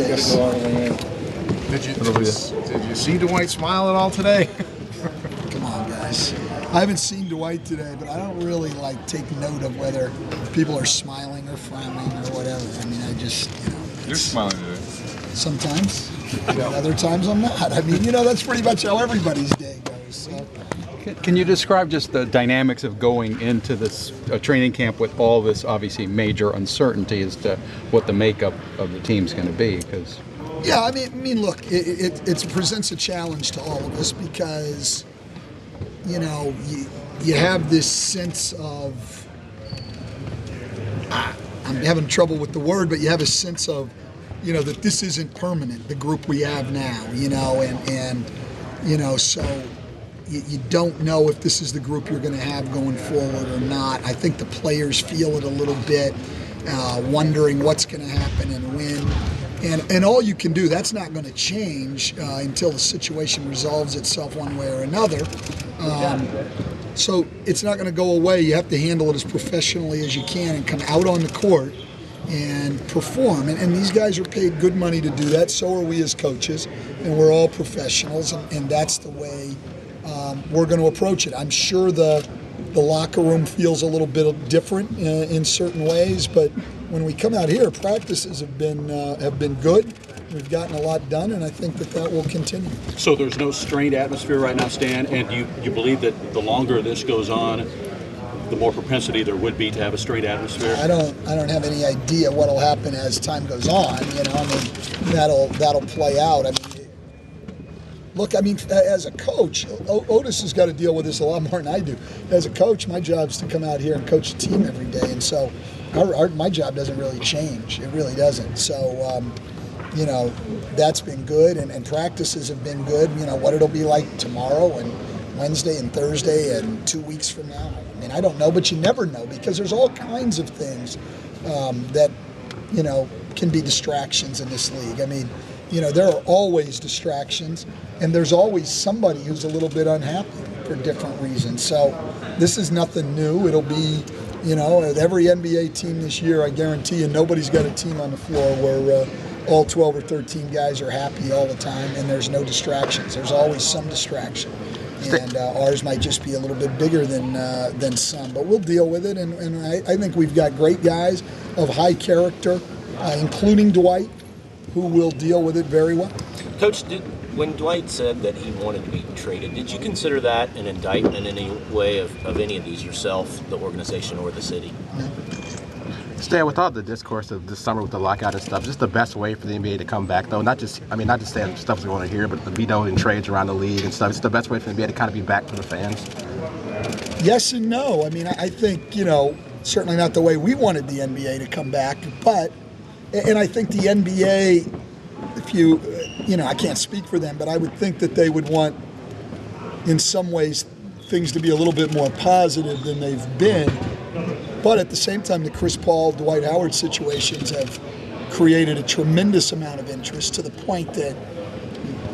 Yes. Did you see Dwight smile at all today? Come on, guys. I haven't seen Dwight today, but I don't really take note of whether people are smiling or frowning or whatever. I mean, I just, You're smiling today. Sometimes. Other times I'm not. I mean, that's pretty much how everybody's day goes. So. Can you describe just the dynamics of going into this training camp with all this obviously major uncertainty as to what the makeup of the team's going to be? Because yeah, I mean, look, it presents a challenge to all of us because you have this sense of I'm having trouble with the word, but you have a sense of that this isn't permanent. The group we have now, and so. You don't know if this is the group you're going to have going forward or not. I think the players feel it a little bit, wondering what's going to happen and when. And all you can do, that's not going to change until the situation resolves itself one way or another. So it's not going to go away. You have to handle it as professionally as you can and come out on the court and perform. And these guys are paid good money to do that. So are we as coaches. And we're all professionals, and that's the way we're going to approach it. I'm sure the locker room feels a little bit different in certain ways, but when we come out here, practices have been good. We've gotten a lot done, and I think that will continue. So there's no strained atmosphere right now, Stan, and you believe that the longer this goes on, the more propensity there would be to have a strained atmosphere? I don't have any idea what'll happen as time goes on. That'll play out. Look, as a coach, Otis has got to deal with this a lot more than I do. As a coach, my job is to come out here and coach the team every day, and so my job doesn't really change. It really doesn't. So, that's been good, and practices have been good. What it'll be like tomorrow and Wednesday and Thursday and 2 weeks from now. I don't know, but you never know because there's all kinds of things that, can be distractions in this league. There are always distractions, and there's always somebody who's a little bit unhappy for different reasons. So this is nothing new. It'll be, with every NBA team this year, I guarantee you, nobody's got a team on the floor where all 12 or 13 guys are happy all the time, and there's no distractions. There's always some distraction. And ours might just be a little bit bigger than some, but we'll deal with it. And I think we've got great guys of high character, including Dwight, who will deal with it very well. Coach, when Dwight said that he wanted to be traded, did you consider that an indictment in any way of any of these, yourself, the organization, or the city? No. Stan, with all the discourse of this summer with the lockout and stuff, just the best way for the NBA to come back, though, not just saying stuff's going on here, but the veto and trades around the league and stuff, it's the best way for the NBA to kind of be back for the fans? Yes and no. I think, certainly not the way we wanted the NBA to come back, and I think the NBA, I can't speak for them, but I would think that they would want, in some ways, things to be a little bit more positive than they've been. But at the same time, the Chris Paul, Dwight Howard situations have created a tremendous amount of interest to the point that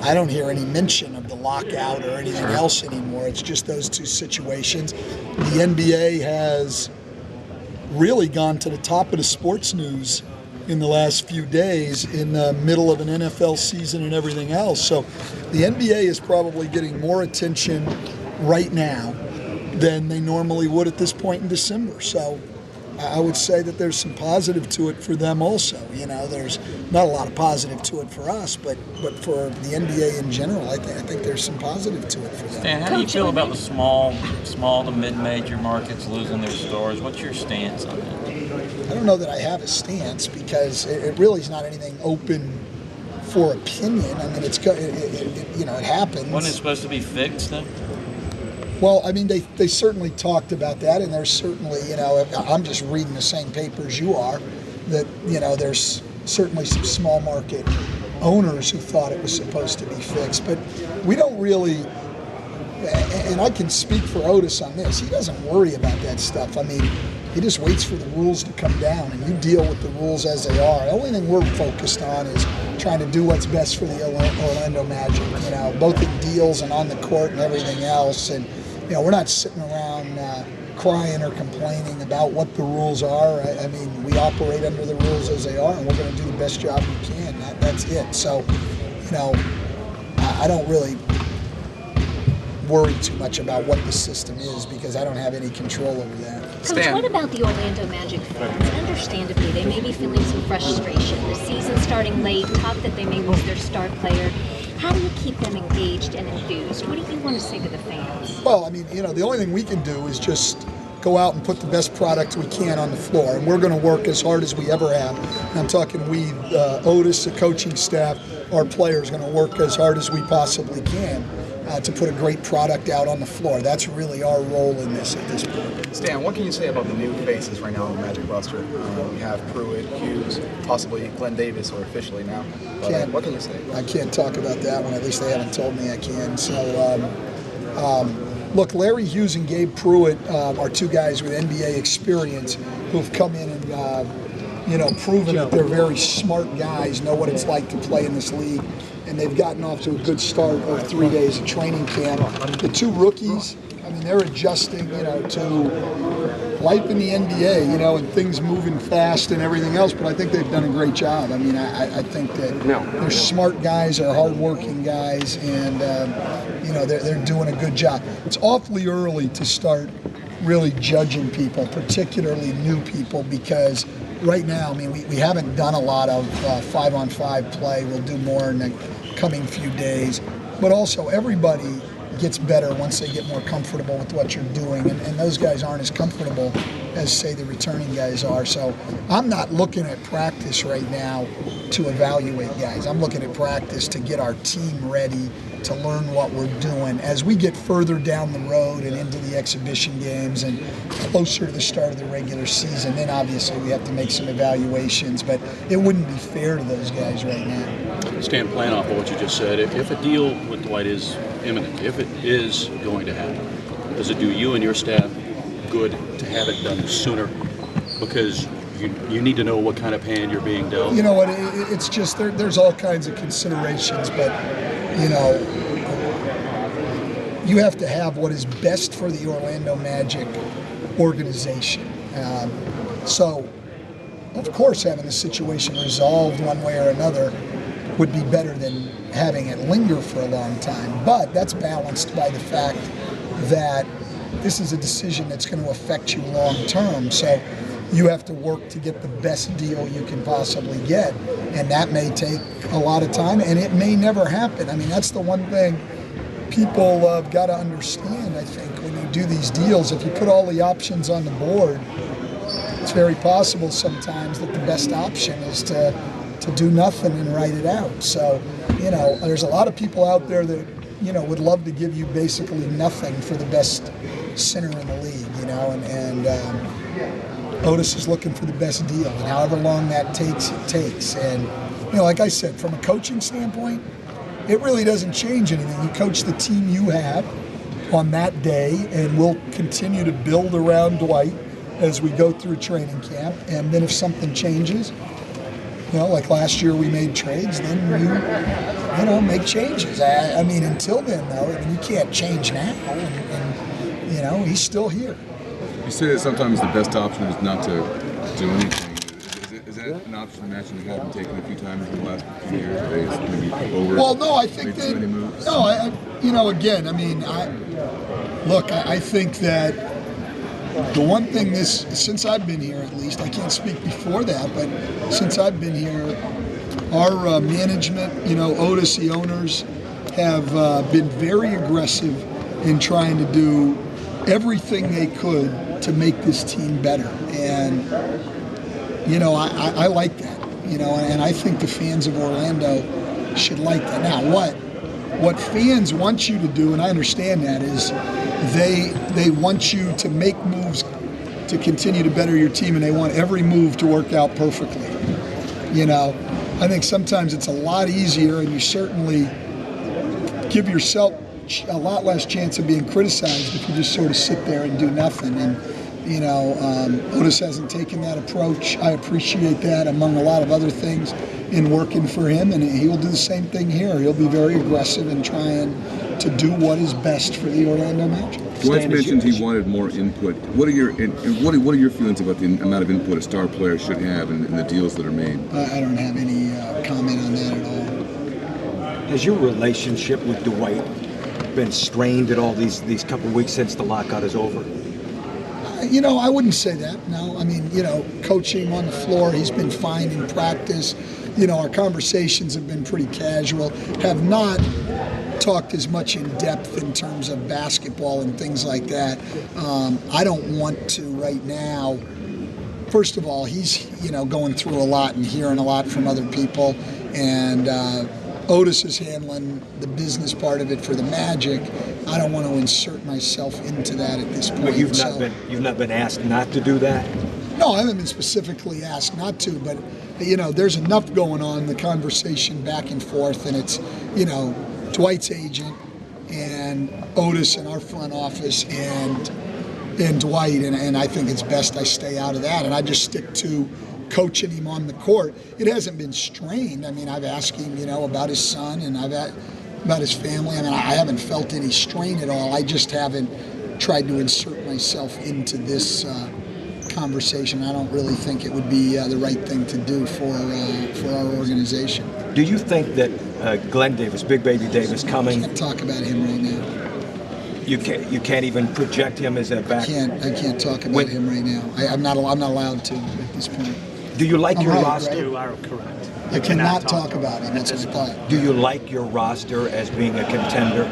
I don't hear any mention of the lockout or anything else anymore. It's just those two situations. The NBA has really gone to the top of the sports news in the last few days in the middle of an NFL season and everything else. So the NBA is probably getting more attention right now than they normally would at this point in December. So I would say that there's some positive to it for them also. There's not a lot of positive to it for us, but for the NBA in general, I think there's some positive to it for them. Stan, how do you feel about the small to mid-major markets losing their stores? What's your stance on that? I don't know that I have a stance because it really is not anything open for opinion. It happens. Wasn't it supposed to be fixed then? Well, they certainly talked about that, and there's certainly, I'm just reading the same paper as you are, that, there's certainly some small market owners who thought it was supposed to be fixed. But we don't really, and I can speak for Otis on this, he doesn't worry about that stuff. He just waits for the rules to come down, and you deal with the rules as they are. The only thing we're focused on is trying to do what's best for the Orlando Magic, both in deals and on the court and everything else. And we're not sitting around crying or complaining about what the rules are. We operate under the rules as they are, and we're going to do the best job we can. That's it. So, I don't really worry too much about what the system is because I don't have any control over that. Coach, what about the Orlando Magic fans? Understandably, they may be feeling some frustration. The season starting late, talk that they may lose their star player. How do you keep them engaged and enthused? What do you want to say to the fans? Well, I mean, the only thing we can do is just go out and put the best product we can on the floor, and we're going to work as hard as we ever have. And I'm talking we, Otis, the coaching staff, our players, going to work as hard as we possibly can to put a great product out on the floor. That's really our role in this at this point. Stan, what can you say about the new faces right now on the Magic roster? We have Pruitt, Hughes, possibly Glenn Davis, or officially now. What can you say? I can't talk about that one. At least they haven't told me I can. So, look, Larry Hughes and Gabe Pruitt are two guys with NBA experience who've come in and proven that they're very smart guys, know what it's like to play in this league, and they've gotten off to a good start over 3 days of training camp. The two rookies, I mean, they're adjusting, to life in the NBA, and things moving fast and everything else, but I think they've done a great job. I mean, I think that they're smart guys, they're hardworking guys, and, they're doing a good job. It's awfully early to start really judging people, particularly new people, because right now, I mean, we haven't done a lot of 5-on-5 play. We'll do more in the coming few days. But also, everybody gets better once they get more comfortable with what you're doing. And those guys aren't as comfortable as, say, the returning guys are. So I'm not looking at practice right now to evaluate guys. I'm looking at practice to get our team ready to learn what we're doing. As we get further down the road and into the exhibition games and closer to the start of the regular season, then obviously we have to make some evaluations, but it wouldn't be fair to those guys right now. Stan, playing off of what you just said, if a deal with Dwight is imminent, if it is going to happen, does it do you and your staff good to have it done sooner? Because you need to know what kind of hand you're being dealt. You know what, it's just, there's all kinds of considerations, but you have to have what is best for the Orlando Magic organization. So, of course, having the situation resolved one way or another would be better than having it linger for a long time. But that's balanced by the fact that this is a decision that's going to affect you long term. So you have to work to get the best deal you can possibly get. And that may take a lot of time, and it may never happen. I mean, that's the one thing people have got to understand, I think, when you do these deals. If you put all the options on the board, it's very possible sometimes that the best option is to do nothing and write it out. So, there's a lot of people out there that, would love to give you basically nothing for the best center in the league, and Otis is looking for the best deal, and however long that takes, it takes. And, like I said, from a coaching standpoint, it really doesn't change anything. You coach the team you have on that day, and we'll continue to build around Dwight as we go through training camp. And then if something changes, like last year we made trades, then you make changes. I mean, until then, though, you can't change now. And he's still here. You say that sometimes the best option is not to do anything. Is that an option that you haven't taken a few times in the last few years? Or is it maybe over? Well, no, I think too many moves? No, again, I mean, I think that the one thing since I've been here, at least, I can't speak before that, but since I've been here, our management, Otis, the owners, have been very aggressive in trying to do everything they could to make this team better. And, I like that, and I think the fans of Orlando should like that. Now, what fans want you to do, and I understand that, is they want you to make moves to continue to better your team, and they want every move to work out perfectly. I think sometimes it's a lot easier, and you certainly give yourself a lot less chance of being criticized if you just sort of sit there and do nothing. And Otis hasn't taken that approach. I appreciate that, among a lot of other things, in working for him, and he will do the same thing here. He'll be very aggressive in trying to do what is best for the Orlando Magic. Dwight mentioned he wanted more input. What are your feelings about the amount of input a star player should have in the deals that are made? I don't have any comment on that at all. Has your relationship with Dwight been strained at all these couple of weeks since the lockout is over? I wouldn't say that, no. I mean, coaching him on the floor, he's been fine in practice. Our conversations have been pretty casual, have not talked as much in depth in terms of basketball and things like that. I don't want to right now. First of all, he's, going through a lot and hearing a lot from other people, and Otis is handling the business part of it for the Magic. I don't want to insert myself into that at this point. But you've not been asked not to do that? No, I haven't been specifically asked not to, but there's enough going on, the conversation back and forth, and it's Dwight's agent and Otis in our front office and Dwight, and I think it's best I stay out of that, and I just stick to coaching him on the court. It hasn't been strained. I mean, I've asked him, about his son, and about his family. I mean, I haven't felt any strain at all. I just haven't tried to insert myself into this conversation. I don't really think it would be the right thing to do for our organization. Do you think that Glenn Davis, Big Baby Davis, coming? I can't talk about him right now. You can't even project him as a back. I can't talk about him right now. I'm not allowed to at this point. Do you like your roster? Right? You are correct. I cannot talk about him. That's what I thought. Do you like your roster as being a contender?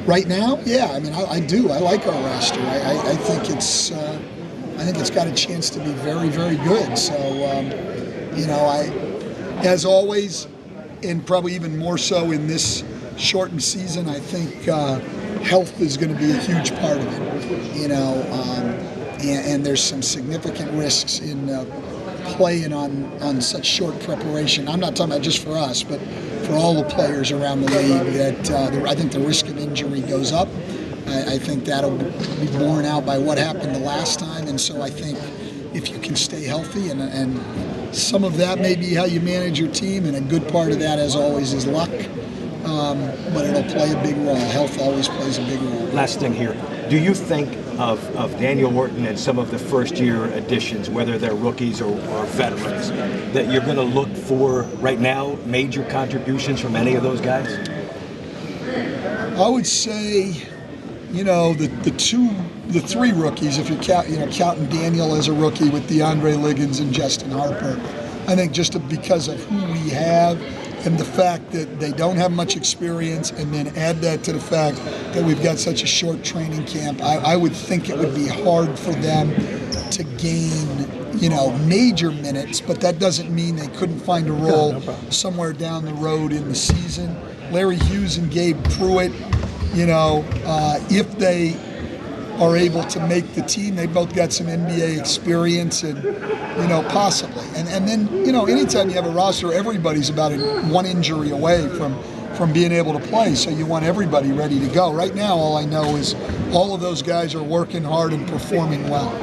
Right now, yeah. I mean, I do. I like our roster. I think it's got a chance to be very, very good. So, as always, and probably even more so in this shortened season, I think health is going to be a huge part of it. And there's some significant risks in playing on such short preparation. I'm not talking about just for us, but for all the players around the league. That I think the risk of injury goes up. I think that'll be borne out by what happened the last time, and so I think if you can stay healthy, and some of that may be how you manage your team, and a good part of that, as always, is luck. But it'll play a big role. Health always plays a big role. Last thing here. Do you think of Daniel Wharton and some of the first-year additions, whether they're rookies or veterans, that you're going to look for right now major contributions from any of those guys? I would say, the three rookies, if you're counting Daniel as a rookie with DeAndre Liggins and Justin Harper, I think just because of who we have and the fact that they don't have much experience, and then add that to the fact that we've got such a short training camp, I would think it would be hard for them to gain, major minutes, but that doesn't mean they couldn't find a role somewhere down the road in the season. Larry Hughes and Gabe Pruitt, if they are able to make the team, they both got some NBA experience, and possibly. And then anytime you have a roster, everybody's about one injury away from being able to play. So you want everybody ready to go. Right now, all I know is all of those guys are working hard and performing well.